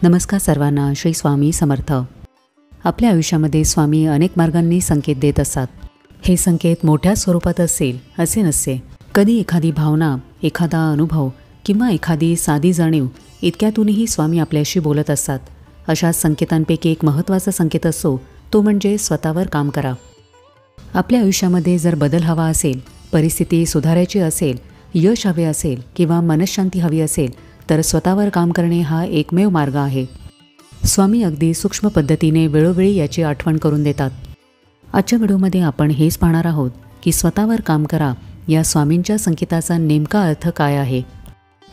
नमस्कार सर्वांना. श्री स्वामी समर्थ. आपल्या आयुष्यामध्ये स्वामी अनेक मार्गांनी संकेत देत असतात. हे संकेत मोठ्या स्वरूपात असेल असे नसते. कधी एखादी भावना, एखादा अनुभव किंवा एखादी साधी जाणीव इतक्यातूनही स्वामी आपल्याशी बोलत असतात. अशा संकेतांपैकी एक महत्त्वाचा संकेत असतो तो म्हणजे स्वतःवर काम करा. आपल्या आयुष्यामध्ये जर बदल हवा असेल, परिस्थिती सुधारायची असेल, यश हवे असेल किंवा मनःशांती हवी असेल तर स्वतःवर काम करणे हा एकमेव मार्ग आहे. स्वामी अगदी सूक्ष्म पद्धतीने वेळोवेळी याची आठवण करून देतात. आजच्या व्हिडिओमध्ये आपण हेच पाहणार आहोत की स्वतःवर काम करा या स्वामींच्या संकेताचा नेमका अर्थ काय आहे.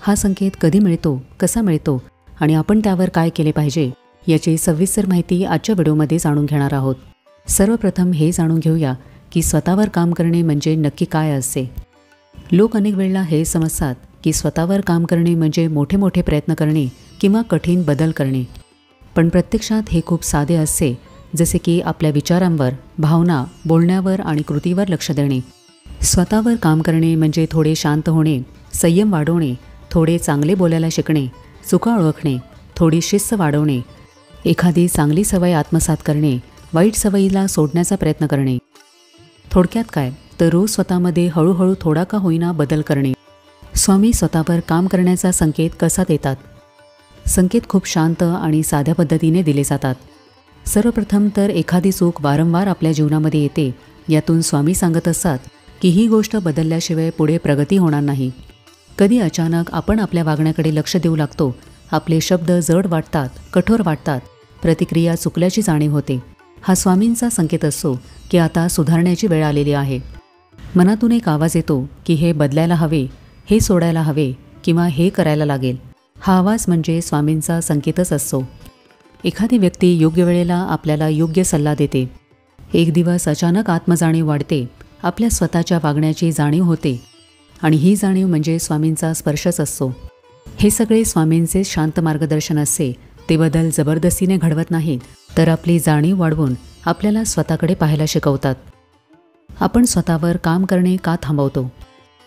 हा संकेत कधी मिळतो, कसा मिळतो आणि आपण त्यावर काय केले पाहिजे याची सविस्तर माहिती आजच्या व्हिडिओमध्ये जाणून घेणार आहोत. सर्वप्रथम हे जाणून घेऊया की स्वतःवर काम करणे म्हणजे नक्की काय असते. लोक अनेक वेळेला हे समजतात की स्वतःवर काम करणे म्हणजे मोठे मोठे प्रयत्न करणे किंवा कठीण बदल करणे. पण प्रत्यक्षात हे खूप साधे असते, जसे की आपल्या विचारांवर, भावना, बोलण्यावर आणि कृतीवर लक्ष देणे. स्वतःवर काम करणे म्हणजे थोडे शांत होणे, संयम वाढवणे, थोडे चांगले बोलायला शिकणे, चुका ओळखणे, थोडी शिस्त वाढवणे, एखादी चांगली सवय आत्मसात करणे, वाईट सवयीला सोडण्याचा प्रयत्न करणे. थोडक्यात काय तर रोज स्वतःमध्ये हळूहळू थोडा का होईना बदल करणे. स्वामी स्वतःवर काम करण्याचा संकेत कसा देतात. संकेत खूप शांत आणि साध्या पद्धतीने दिले जातात. सर्वप्रथम तर एखादी चूक वारंवार आपल्या जीवनामध्ये येते. यातून स्वामी सांगत असतात की ही गोष्ट बदलल्याशिवाय पुढे प्रगती होणार नाही. कधी अचानक आपण आपल्या वागण्याकडे लक्ष देऊ लागतो. आपले शब्द जड वाटतात, कठोर वाटतात, प्रतिक्रिया चुकल्याची जाणीव होते. हा स्वामींचा संकेत असतो की आता सुधारण्याची वेळ आलेली आहे. मनातून एक आवाज येतो की हे बदलायला हवे, हे सोडायला हवे किंवा हे करायला लागेल. हा आवाज म्हणजे स्वामींचा संकेतच असतो. एखादी व्यक्ती योग्य वेळेला आपल्याला योग्य सल्ला देते. एक दिवस अचानक आत्मजाणीव वाढते, आपल्या स्वतःच्या वागण्याची जाणीव होते आणि ही जाणीव म्हणजे स्वामींचा स्पर्शच असतो. हे सगळे स्वामींचे शांत मार्गदर्शन असते. ते बदल जबरदस्तीने घडवत नाहीत, तर आपली जाणीव वाढवून आपल्याला स्वतःकडे पाहायला शिकवतात. आपण स्वतःवर काम करणे का थांबवतो.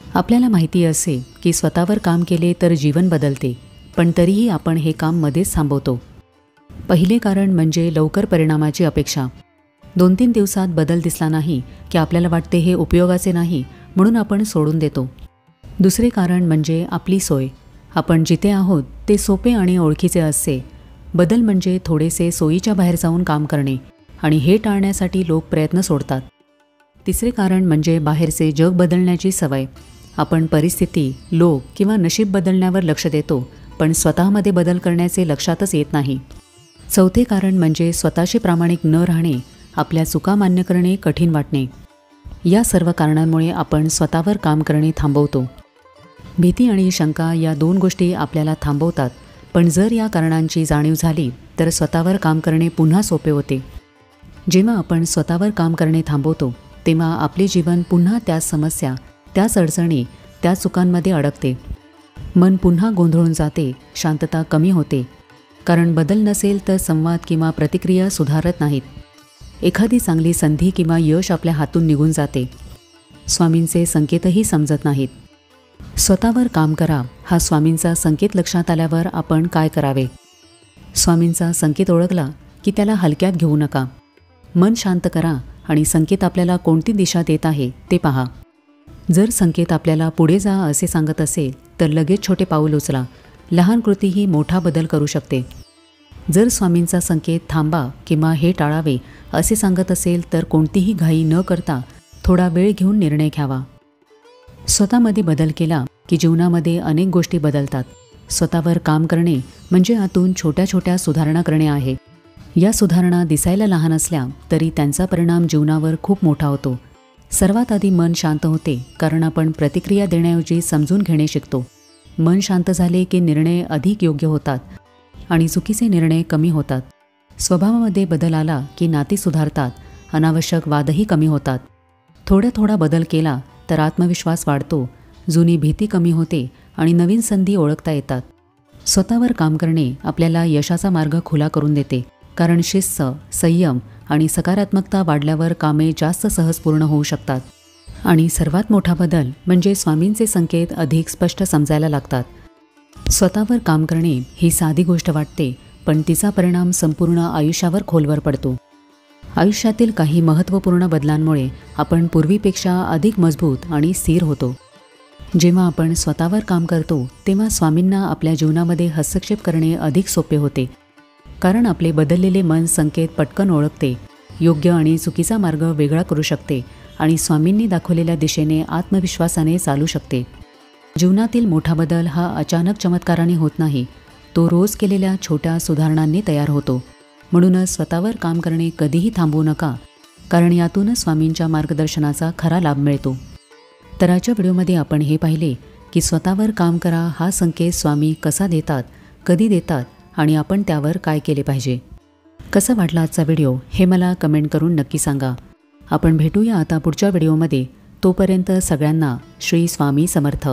आपल्याला माहिती असे की स्वतःवर काम केले तर जीवन बदलते, पण तरीही आपण हे काम मध्येच थांबवतो. पहिले कारण म्हणजे लवकर परिणामाची अपेक्षा. 2-3 दिवसात बदल दिसला नाही की आपल्याला वाटते हे उपयोगाचे नाही, म्हणून आपण सोडून देतो. दुसरे कारण म्हणजे आपली सोय. आपण जिथे आहोत ते सोपे आणि ओळखीचे असते. बदल म्हणजे थोडेसे सोयीच्या बाहेर जाऊन काम करणे आणि हे टाळण्यासाठी लोक प्रयत्न सोडतात. तिसरे कारण म्हणजे बाहेरचे जग बदलण्याची सवय. आपण परिस्थिती, लोक किंवा नशीब बदलण्यावर लक्ष देतो, पण स्वतःमध्ये बदल करण्याचे लक्षातच येत नाही. चौथे कारण म्हणजे स्वतःशी प्रामाणिक न राहणे, आपल्या चुका मान्य करणे कठीण वाटणे. या सर्व कारणांमुळे आपण स्वतःवर काम करणे थांबवतो. भीती आणि शंका या 2 गोष्टी आपल्याला थांबवतात, पण जर या कारणांची जाणीव झाली तर स्वतःवर काम करणे पुन्हा सोपे होते. जेव्हा आपण स्वतःवर काम करणे थांबवतो तेव्हा आपले जीवन पुन्हा त्याच समस्या, त्याच अडचणी, त्या चुकांमध्ये अडकते. मन पुन्हा गोंधळून जाते, शांतता कमी होते. कारण बदल नसेल तर संवाद किंवा प्रतिक्रिया सुधारत नाहीत. एखादी चांगली संधी किंवा यश आपल्या हातून निघून जाते. स्वामींचे संकेतही समजत नाहीत. स्वतःवर काम करा हा स्वामींचा संकेत लक्षात आल्यावर आपण काय करावे. स्वामींचा संकेत ओळखला की त्याला हलक्यात घेऊ नका. मन शांत करा आणि संकेत आपल्याला कोणती दिशा देत आहे ते पहा. जर संकेत आपल्याला पुढे जा असे सांगत असेल तर लगेच छोटे पाऊल उचला. लहान कृतीही मोठा बदल करू शकते. जर स्वामींचा संकेत थांबा किंवा हे टाळावे असे सांगत असेल तर कोणतीही घाई न करता थोडा वेळ घेऊन निर्णय घ्यावा. स्वतःमध्ये बदल केला की जीवनामध्ये अनेक गोष्टी बदलतात. स्वतःवर काम करणे म्हणजे आतून छोट्या छोट्या सुधारणा करणे आहे. या सुधारणा दिसायला लहान असल्या तरी त्यांचा परिणाम जीवनावर खूप मोठा होतो. सर्वात आधी मन शांत होते, कारण आपण प्रतिक्रिया देण्याऐवजी समजून घेणे शिकतो. मन शांत झाले की निर्णय अधिक योग्य होतात आणि चुकीचे निर्णय कमी होतात. स्वभावामध्ये बदल आला की नाती सुधारतात, अनावश्यक वादही कमी होतात. थोडा बदल केला तर आत्मविश्वास वाढतो, जुनी भीती कमी होते आणि नवीन संधी ओळखता येतात. स्वतःवर काम करणे आपल्याला यशाचा मार्ग खुला करून देते, कारण शिस्त, संयम आणि सकारात्मकता वाढल्यावर कामे जास्त सहज पूर्ण होऊ शकतात. आणि सर्वात मोठा बदल म्हणजे स्वामींचे संकेत अधिक स्पष्ट समजायला लागतात. स्वतःवर काम करणे ही साधी गोष्ट वाटते, पण तिचा परिणाम संपूर्ण आयुष्यावर खोलवर पडतो. आयुष्यातील काही महत्त्वपूर्ण बदलांमुळे आपण पूर्वीपेक्षा अधिक मजबूत आणि स्थिर होतो. जेव्हा आपण स्वतःवर काम करतो तेव्हा स्वामींना आपल्या जीवनामध्ये हस्तक्षेप करणे अधिक सोपे होते, कारण आपले बदललेले मन संकेत पटकन ओळखते, योग्य आणि चुकीचा मार्ग वेगळा करू शकते आणि स्वामींनी दाखवलेल्या दिशेने आत्मविश्वासाने चालू शकते. जीवनातील मोठा बदल हा अचानक चमत्काराने होत नाही, तो रोज केलेल्या छोट्या सुधारणांनी तयार होतो. म्हणूनच स्वतःवर काम करणे कधीही थांबवू नका, कारण यातूनच स्वामींच्या मार्गदर्शनाचा खरा लाभ मिळतो. तर आजच्या व्हिडिओमध्ये आपण हे पाहिले की स्वतःवर काम करा हा संकेत स्वामी कसा देतात, कधी देतात आणि आपण त्यावर काय केले पाहिजे. कसा वाटला आजचा व्हिडिओ हे मला कमेंट करून नक्की सांगा. आपण भेटूया आता पुढच्या व्हिडिओमध्ये. तोपर्यंत सगळ्यांना श्री स्वामी समर्थ.